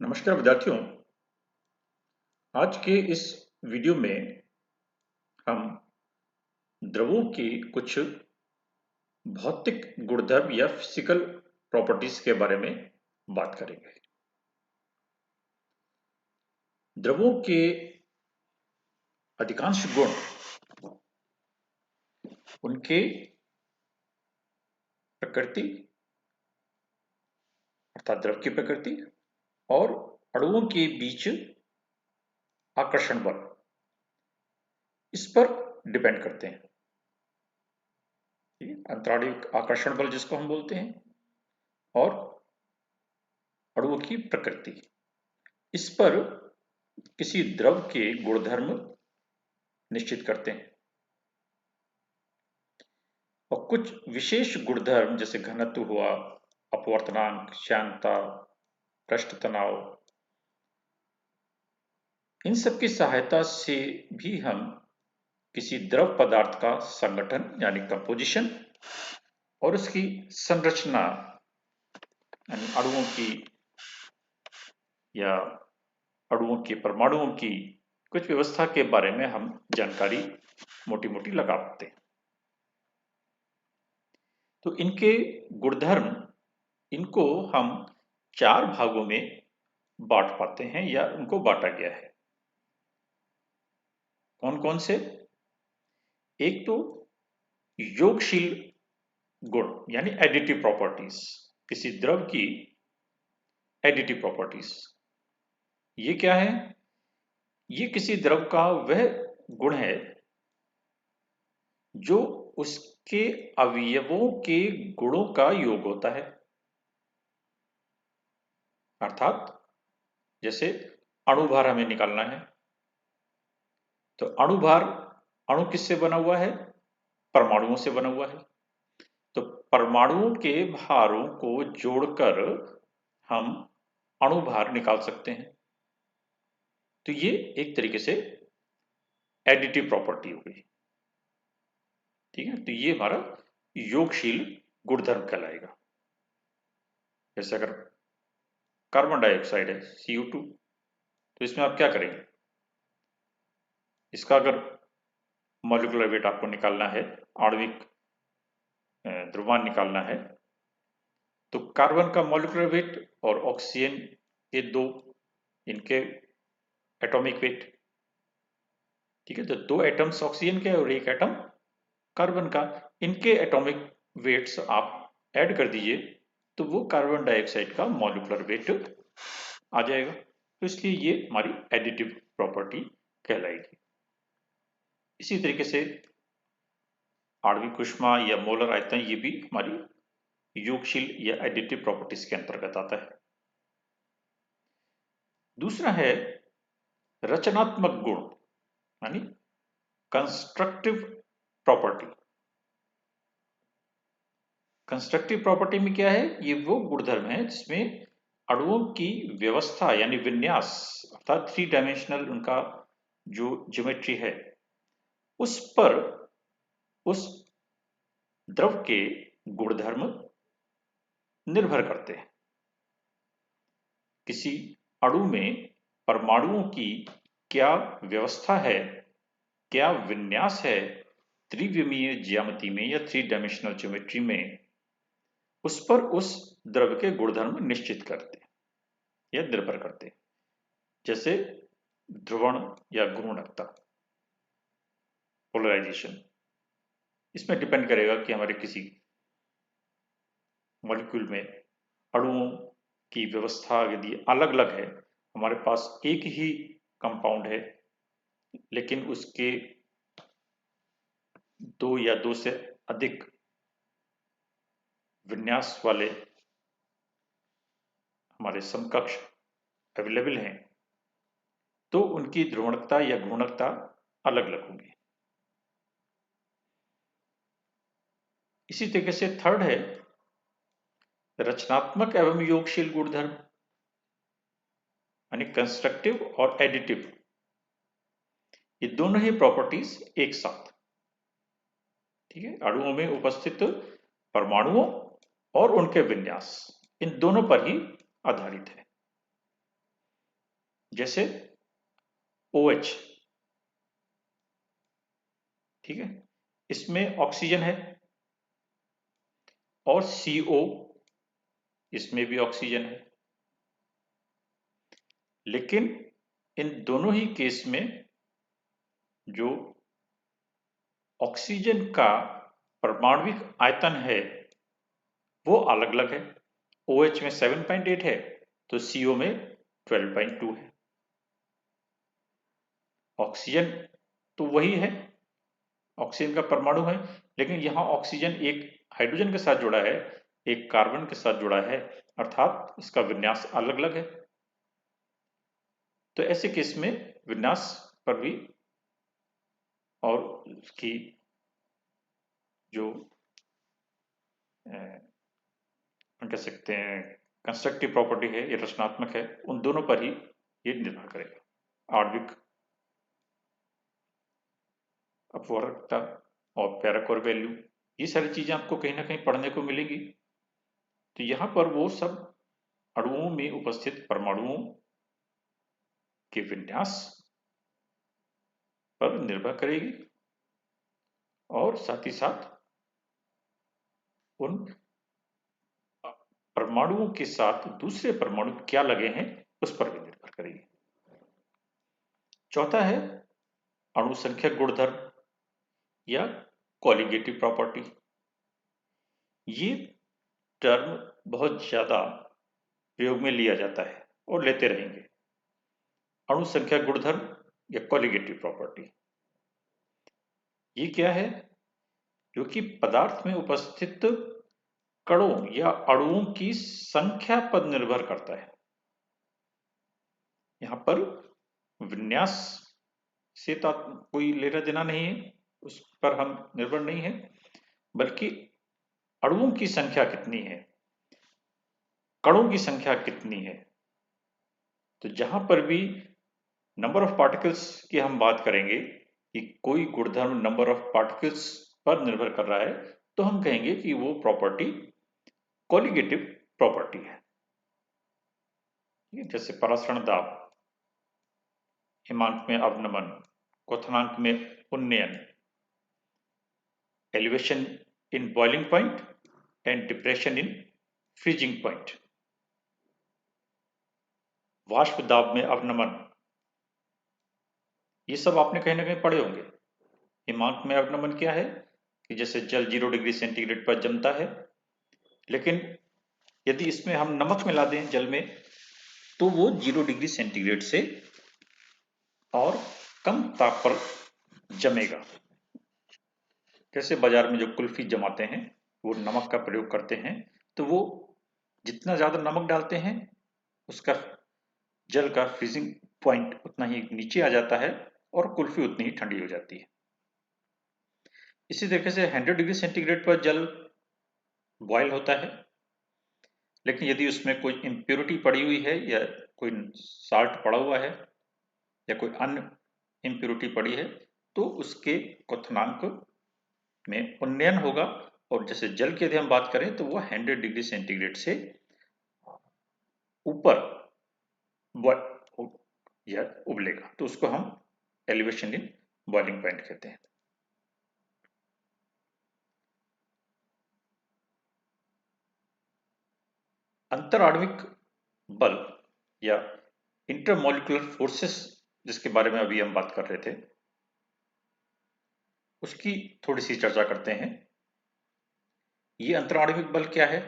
नमस्कार विद्यार्थियों। आज के इस वीडियो में हम द्रवों की कुछ भौतिक गुणधर्म या फिजिकल प्रॉपर्टीज के बारे में बात करेंगे। द्रवों के अधिकांश गुण उनके प्रकृति अर्थात द्रव की प्रकृति और अणुओं के बीच आकर्षण बल इस पर डिपेंड करते हैं। अंतराणिक आकर्षण बल जिसको हम बोलते हैं और अणुओं की प्रकृति, इस पर किसी द्रव के गुणधर्म निश्चित करते हैं। और कुछ विशेष गुणधर्म जैसे घनत्व हुआ, अपवर्तनांक, श्यानता, पृष्ठ तनाव, इन सब की सहायता से भी हम किसी द्रव पदार्थ का संगठन यानी कंपोजिशन और उसकी संरचना यानी अणुओं की या अणुओं के परमाणुओं की कुछ व्यवस्था के बारे में हम जानकारी मोटी मोटी लगा पाते हैं। तो इनके गुणधर्म, इनको हम 4 भागों में बांट पाते हैं या उनको बांटा गया है। कौन कौन से? एक तो योगशील गुण यानी एडिटिव प्रॉपर्टीज, किसी द्रव की एडिटिव प्रॉपर्टीज। ये क्या है? ये किसी द्रव का वह गुण है जो उसके अवयवों के गुणों का योग होता है। अर्थात जैसे अणुभार हमें निकालना है तो अणुभार, अणु किससे बना हुआ है? परमाणुओं से बना हुआ है। तो परमाणुओं के भारों को जोड़कर हम अणुभार निकाल सकते हैं। तो ये एक तरीके से एडिटिव प्रॉपर्टी हो गई। ठीक है, तो ये हमारा योगशील गुणधर्म कहलाएगा। जैसे अगर कार्बन डाइऑक्साइड है CO2, तो इसमें आप क्या करेंगे? इसका अगर मॉलिक्यूलर वेट आपको निकालना है, आणविक द्रव्यमान निकालना है, तो कार्बन का मॉलिक्यूलर वेट और ऑक्सीजन, ये दो इनके एटॉमिक वेट। ठीक है, तो 2 एटम्स ऑक्सीजन के और 1 एटम कार्बन का, इनके एटॉमिक वेट्स आप ऐड कर दीजिए तो वो कार्बन डाइऑक्साइड का मॉलिक्यूलर वेट आ जाएगा। तो इसलिए ये हमारी एडिटिव प्रॉपर्टी कहलाएगी। इसी तरीके से आणविक ऊष्मा या मोलर आयतन, ये भी हमारी योगशील या एडिटिव प्रॉपर्टीज के अंतर्गत आता है। दूसरा है रचनात्मक गुण यानी कंस्ट्रक्टिव प्रॉपर्टी। कंस्ट्रक्टिव प्रॉपर्टी में क्या है? ये वो गुणधर्म है जिसमें अणुओं की व्यवस्था यानी विन्यास, अर्थात 3 डायमेंशनल उनका जो ज्योमेट्री है, उस पर उस द्रव के गुणधर्म निर्भर करते हैं। किसी अणु में परमाणुओं की क्या व्यवस्था है, क्या विन्यास है त्रिविमीय ज्यामिति में या 3 डायमेंशनल ज्योमेट्री में, उस पर उस द्रव के गुणधर्म निश्चित करते हैं या निर्भर करते हैं। जैसे ध्रुवण या घूर्णकता, पोलराइजेशन, इसमें डिपेंड करेगा कि हमारे किसी मॉलिक्यूल में अणुओं की व्यवस्था यदि अलग अलग है, हमारे पास एक ही कंपाउंड है लेकिन उसके 2 या 2 से अधिक विन्यास वाले हमारे समकक्ष अवेलेबल हैं, तो उनकी ध्रुवणता या घूर्णकता अलग अलग होगी। इसी तरीके से थर्ड है रचनात्मक एवं योगशील गुणधर्म यानी कंस्ट्रक्टिव और एडिटिव, ये दोनों ही प्रॉपर्टीज एक साथ। ठीक है, अणुओं में उपस्थित परमाणुओं और उनके विन्यास, इन दोनों पर ही आधारित है। जैसे OH, ठीक है, इसमें ऑक्सीजन है, और CO, इसमें भी ऑक्सीजन है। लेकिन इन दोनों ही केस में जो ऑक्सीजन का परमाणविक आयतन है वो अलग अलग है। OH में 7.8 है तो CO में 12.2 है। ऑक्सीजन तो वही है, ऑक्सीजन का परमाणु है, लेकिन यहाँ ऑक्सीजन एक हाइड्रोजन के साथ जुड़ा है, एक कार्बन के साथ जुड़ा है, अर्थात इसका विन्यास अलग अलग है। तो ऐसे केस में विन्यास पर भी और उसकी जो हम कह सकते हैं कंस्ट्रक्टिव प्रॉपर्टी है, ये रचनात्मक है, उन दोनों पर ही ये निर्भर करेगा। आणविक अपवर्तकता और पैराकोर वैल्यू, ये सारी चीजें आपको कहीं ना कहीं पढ़ने को मिलेंगी। तो यहाँ पर वो सब अणुओं में उपस्थित परमाणुओं के विन्यास पर निर्भर करेगी, और साथ ही साथ उन परमाणुओं के साथ दूसरे परमाणु क्या लगे हैं उस पर भी निर्भर करेगी। चौथा है अणु संख्यक गुणधर्म या कॉलिगेटिव प्रॉपर्टी। ये टर्म बहुत ज्यादा प्रयोग में लिया जाता है और लेते रहेंगे। अणु संख्या गुणधर्म या कॉलिगेटिव प्रॉपर्टी, ये क्या है? जो कि पदार्थ में उपस्थित कणों या अणुओं की संख्या पर निर्भर करता है। यहां पर विन्यास से तो कोई लेना देना नहीं है, उस पर हम निर्भर नहीं है, बल्कि अणुओं की संख्या कितनी है, कणों की संख्या कितनी है। तो जहां पर भी नंबर ऑफ पार्टिकल्स की हम बात करेंगे कि कोई गुणधर्म नंबर ऑफ पार्टिकल्स पर निर्भर कर रहा है, तो हम कहेंगे कि वो प्रॉपर्टी कॉलिगेटिव प्रॉपर्टी है। जैसे परासरण दाब, हिमांक में अवनमन, क्वथनांक में उन्नयन, elevation in boiling point and depression in freezing point, वाष्प दाब में अवनमन, ये सब आपने कहीं ना कहीं पढ़े होंगे। हिमांक में अवनमन क्या है कि जैसे जल 0 डिग्री सेंटीग्रेड पर जमता है, लेकिन यदि इसमें हम नमक मिला दें जल में तो वो 0 डिग्री सेंटीग्रेड से और कम ताप पर जमेगा। जैसे बाजार में जो कुल्फी जमाते हैं वो नमक का प्रयोग करते हैं, तो वो जितना ज्यादा नमक डालते हैं उसका जल का फ्रीजिंग पॉइंट उतना ही नीचे आ जाता है और कुल्फी उतनी ही ठंडी हो जाती है। इसी तरीके से 100 डिग्री सेंटीग्रेड पर जल बॉयल होता है, लेकिन यदि उसमें कोई इम्प्योरिटी पड़ी हुई है या कोई साल्ट पड़ा हुआ है या कोई अन्य इम्प्योरिटी पड़ी है तो उसके क्वथनांक में उन्नयन होगा, और जैसे जल की यदि हम बात करें तो वो 100 डिग्री सेंटीग्रेड से ऊपर या उबलेगा, तो उसको हम एलिवेशन इन बॉइलिंग पॉइंट कहते हैं। अंतराण्विक बल या इंटरमॉलिक्यूलर फोर्सेस जिसके बारे में अभी हम बात कर रहे थे, उसकी थोड़ी सी चर्चा करते हैं। ये अंतराण्विक बल क्या है?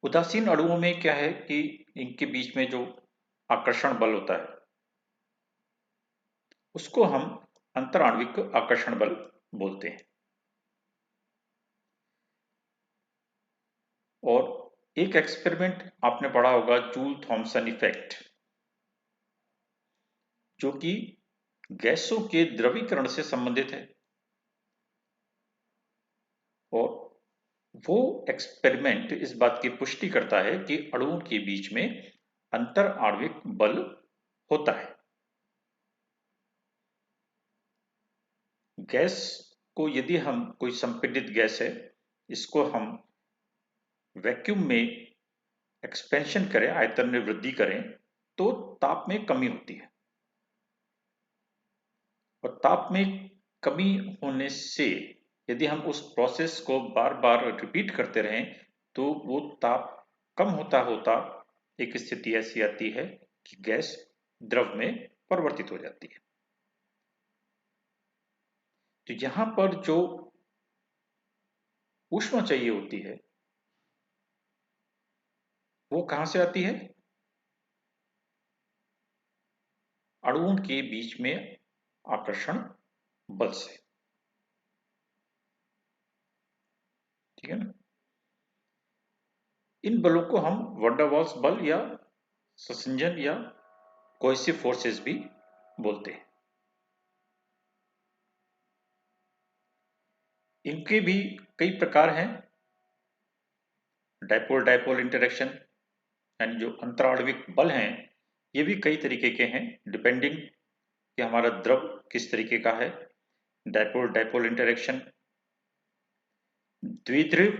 उदासीन अणुओं में क्या है कि इनके बीच में जो आकर्षण बल होता है उसको हम अंतराण्विक आकर्षण बल बोलते हैं। और एक एक्सपेरिमेंट आपने पढ़ा होगा, जूल थॉमसन इफेक्ट, जो कि गैसों के द्रवीकरण से संबंधित है। और वो एक्सपेरिमेंट इस बात की पुष्टि करता है कि अणुओं के बीच में अंतर आणविक बल होता है। गैस को यदि हम, कोई संपीड़ित गैस है, इसको हम वैक्यूम में एक्सपेंशन करें, आयतन में वृद्धि करें, तो ताप में कमी होती है, और ताप में कमी होने से यदि हम उस प्रोसेस को बार बार रिपीट करते रहें तो वो ताप कम होता होता एक स्थिति ऐसी आती है कि गैस द्रव में परिवर्तित हो जाती है। तो यहां पर जो ऊष्मा चाहिए होती है वो कहां से आती है? अणुओं के बीच में आकर्षण बल से। ठीक है ना? इन बलों को हम वैन डर वाल्स बल या संसंजन या कोहेसिव फोर्सेस भी बोलते हैं। इनके भी कई प्रकार हैं। डायपोल डायपोल इंटरेक्शन यानी जो अंतराण्विक बल हैं ये भी कई तरीके के हैं, डिपेंडिंग कि हमारा द्रव किस तरीके का है। डायपोल डायपोल इंटरेक्शन, द्विध्रुव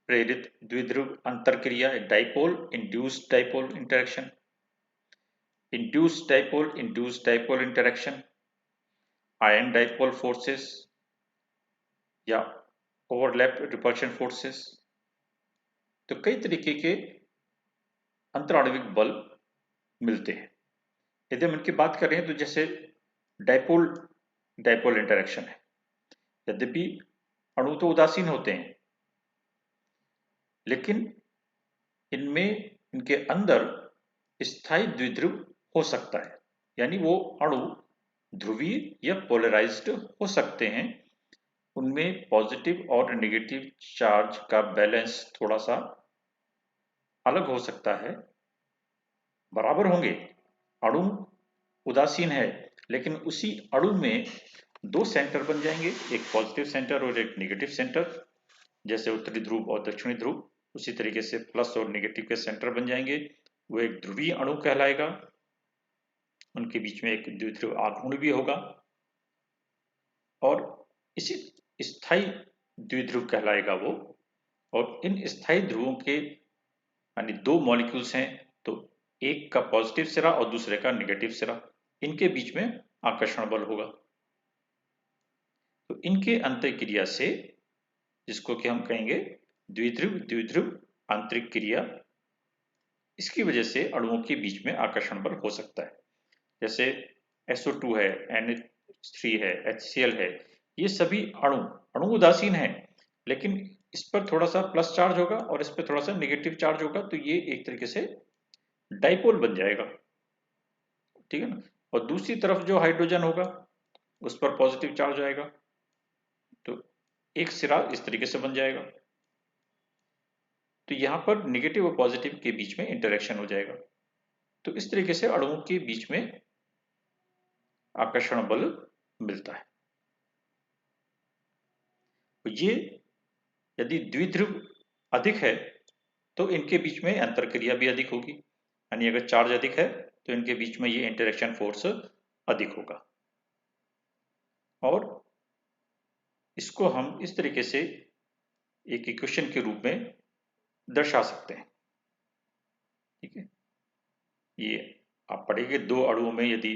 प्रेरित द्विध्रुव अंतरक्रिया, dipole induced dipole interaction, induced dipole interaction, ion dipole forces या ओवरलैप रिपल्शन फोर्सेस। तो कई तरीके के अंतराण्विक बल मिलते हैं। यदि हम इनकी बात कर रहे हैं तो जैसे डायपोल डायपोल इंटरेक्शन है, यद्यपि अणु तो उदासीन होते हैं लेकिन इनमें इनके अंदर स्थायी द्विध्रुव हो सकता है, यानी वो अणु ध्रुवीय या पोलराइज्ड हो सकते हैं। उनमें पॉजिटिव और नेगेटिव चार्ज का बैलेंस थोड़ा सा अलग हो सकता है, बराबर होंगे। अणु उदासीन है लेकिन उसी अणु में दो सेंटर बन जाएंगे, एक पॉजिटिव सेंटर और एक नेगेटिव सेंटर। जैसे उत्तरी ध्रुव और दक्षिणी ध्रुव, उसी तरीके से प्लस और नेगेटिव के सेंटर बन जाएंगे। वो एक ध्रुवीय अणु कहलाएगा। उनके बीच में एक द्विध्रुव आघूर्ण भी होगा और इसी स्थायी द्विध्रुव कहलाएगा वो। और इन स्थायी ध्रुवों के यानी दो मॉलिक्यूल्स हैं, तो एक का पॉजिटिव सिरा और दूसरे का नेगेटिव सिरा, इनके बीच में आकर्षण बल होगा। तो इनके अंतःक्रिया से, जिसको कि हम कहेंगे द्विध्रुव द्विध्रुव आंतरिक क्रिया, इसकी वजह से अणुओं के बीच में आकर्षण बल हो सकता है। जैसे SO2 है, NH3 है, HCl है, ये सभी अणु अणु उदासीन है लेकिन इस पर थोड़ा सा प्लस चार्ज होगा और इस पर थोड़ा सा नेगेटिव चार्ज होगा, तो ये एक तरीके से डाइपोल बन जाएगा। ठीक है ना? और दूसरी तरफ जो हाइड्रोजन होगा उस पर पॉजिटिव चार्ज आएगा, तो एक सिरा इस तरीके से बन जाएगा। तो यहां पर नेगेटिव और पॉजिटिव के बीच में इंटरेक्शन हो जाएगा। तो इस तरीके से अणुओं के बीच में आकर्षण बल मिलता है। तो ये यदि द्विध्रुव अधिक है तो इनके बीच में अंतरक्रिया भी अधिक होगी, यानी अगर चार्ज अधिक है तो इनके बीच में ये इंटरेक्शन फोर्स अधिक होगा। और इसको हम इस तरीके से एक इक्वेशन के रूप में दर्शा सकते हैं। ठीक है, ये आप पढ़ेंगे दो अणुओं में यदि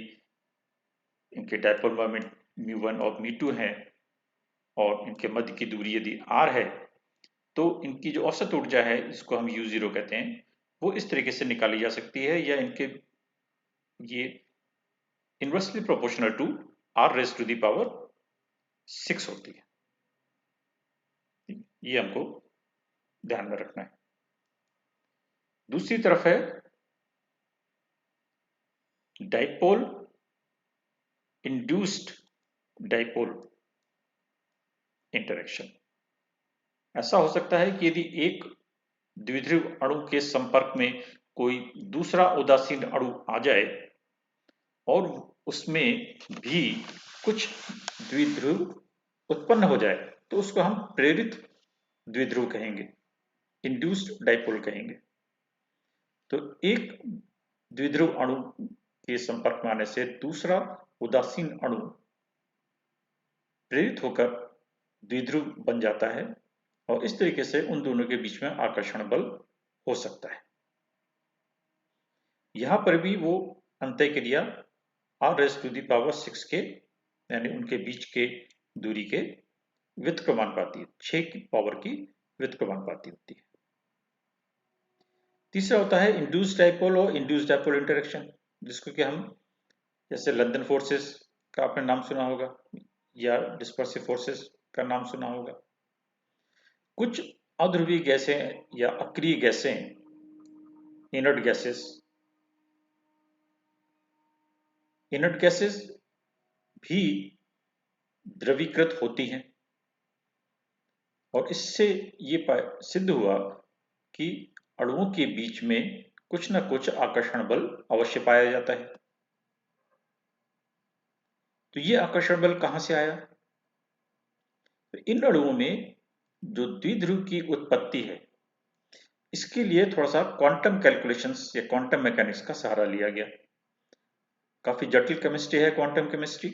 इनके डायपोल मोमेंट μ1 और μ2 है और इनके मध्य की दूरी यदि r है तो इनकी जो औसत ऊर्जा है, जिसको हम U0 कहते हैं, वो इस तरीके से निकाली जा सकती है, या इनके ये इनवर्सली प्रोपोर्शनल टू r⁻⁶ होती है। ये हमको ध्यान में रखना है। दूसरी तरफ है डाइपोल इंड्यूस्ड डाइपोल इंटरेक्शन। ऐसा हो सकता है कि यदि एक द्विध्रुव अणु के संपर्क में कोई दूसरा उदासीन अणु आ जाए और उसमें भी कुछ द्विध्रुव उत्पन्न हो जाए तो उसको हम प्रेरित द्विध्रुव कहेंगे, इंड्यूस्ड डाइपोल कहेंगे। तो एक द्विध्रुव अणु के संपर्क में आने से दूसरा उदासीन अणु प्रेरित होकर द्विध्रुव बन जाता है और इस तरीके से उन दोनों के बीच में आकर्षण बल हो सकता है। यहां पर भी वो अंतःक्रिया r⁶ के यानी उनके बीच के दूरी के व्युत्क्रमानुपाती 6 की पावर की व्युत्क्रमानुपाती होती है। तीसरा होता है इंड्यूस्ड डाइपोल और इंड्यूस्ड डाइपोल इंटरेक्शन, जिसको कि हम जैसे लंदन फोर्सेस का आपने नाम सुना होगा या डिस्पर्सिव फोर्सेस का नाम सुना होगा। कुछ अध्रुवीय गैसें या अक्रिय गैसें, इनर्ट गैसेस भी द्रवीकृत होती हैं और इससे ये सिद्ध हुआ कि अणुओं के बीच में कुछ न कुछ आकर्षण बल अवश्य पाया जाता है। तो ये आकर्षण बल कहां से आया? तो इन अणुओं में जो द्विध्रुव की उत्पत्ति है, इसके लिए थोड़ा सा क्वांटम कैलकुलेशंस या क्वांटम मैकेनिक्स का सहारा लिया गया। काफी जटिल केमिस्ट्री है क्वांटम केमिस्ट्री,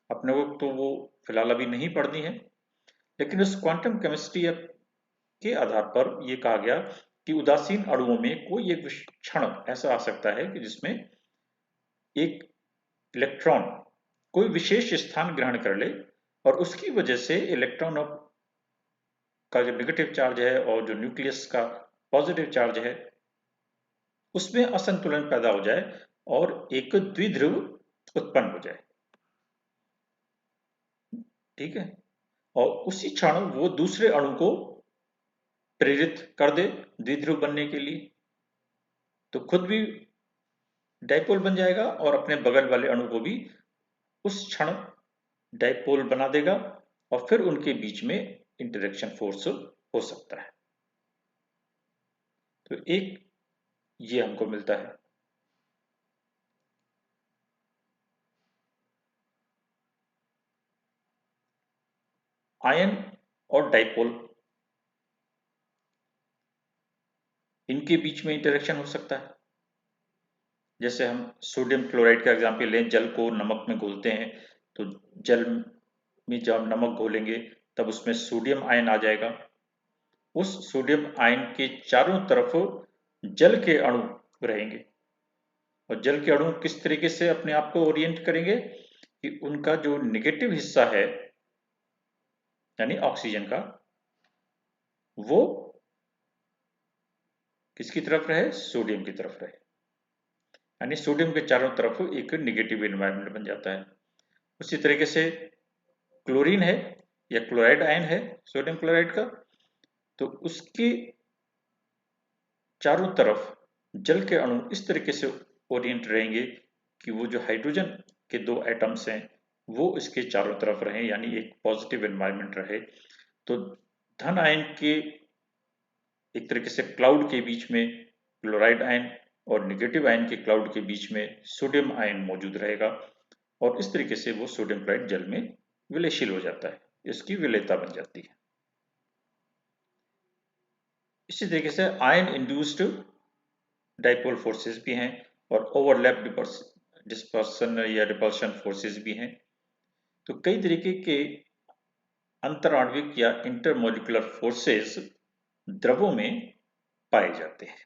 अपने को तो वो फिलहाल अभी नहीं पढ़नी है, लेकिन उस क्वांटम केमिस्ट्री के आधार पर यह कहा गया कि उदासीन अणुओं में कोई एक क्षण ऐसा आ सकता है कि जिसमें एक इलेक्ट्रॉन कोई विशेष स्थान ग्रहण कर ले और उसकी वजह से इलेक्ट्रॉन का जो नेगेटिव चार्ज है और जो न्यूक्लियस का पॉजिटिव चार्ज है उसमें असंतुलन पैदा हो जाए और एक द्विध्रुव उत्पन्न हो जाए। ठीक है, और उसी क्षण वो दूसरे अणु को प्रेरित कर दे द्विध्रुव बनने के लिए, तो खुद भी डाइपोल बन जाएगा और अपने बगल वाले अणु को भी उस क्षण डाइपोल बना देगा और फिर उनके बीच में इंटरेक्शन फोर्स हो सकता है। तो एक ये हमको मिलता है। आयन और डाइपोल, इनके बीच में इंटरेक्शन हो सकता है। जैसे हम सोडियम क्लोराइड का एग्जाम्पल लें, जल को नमक में घोलते हैं तो जल में जब हम नमक घोलेंगे तब उसमें सोडियम आयन आ जाएगा। उस सोडियम आयन के चारों तरफ जल के अणु रहेंगे और जल के अणु किस तरीके से अपने आप को ओरिएंट करेंगे कि उनका जो नेगेटिव हिस्सा है यानी ऑक्सीजन का, वो किसकी तरफ रहे? सोडियम की तरफ रहे, यानी सोडियम के चारों तरफ एक नेगेटिव एनवायरनमेंट बन जाता है। उसी तरीके से क्लोरीन है या क्लोराइड आयन है सोडियम क्लोराइड का, तो उसके चारों तरफ जल के अणु इस तरीके से ओरिएंट रहेंगे कि वो जो हाइड्रोजन के दो एटम्स हैं वो इसके चारों तरफ रहें, यानी एक पॉजिटिव एनवायरनमेंट रहे। तो धन आयन के एक तरीके से क्लाउड के बीच में क्लोराइड आयन और नेगेटिव आयन के क्लाउड के बीच में सोडियम आयन मौजूद रहेगा और इस तरीके से वो सोडियम क्लोराइड जल में विलयशील हो जाता है, इसकी विलेयता बन जाती है। इसी तरीके से आयन इंड्यूस्ड डाइपोल फोर्सेस भी हैं और ओवरलैप डिस्पर्सन या रिपल्शन फोर्सेस भी हैं। तो कई तरीके के अंतराण्विक या इंटरमोलिकुलर फोर्सेस द्रवों में पाए जाते हैं।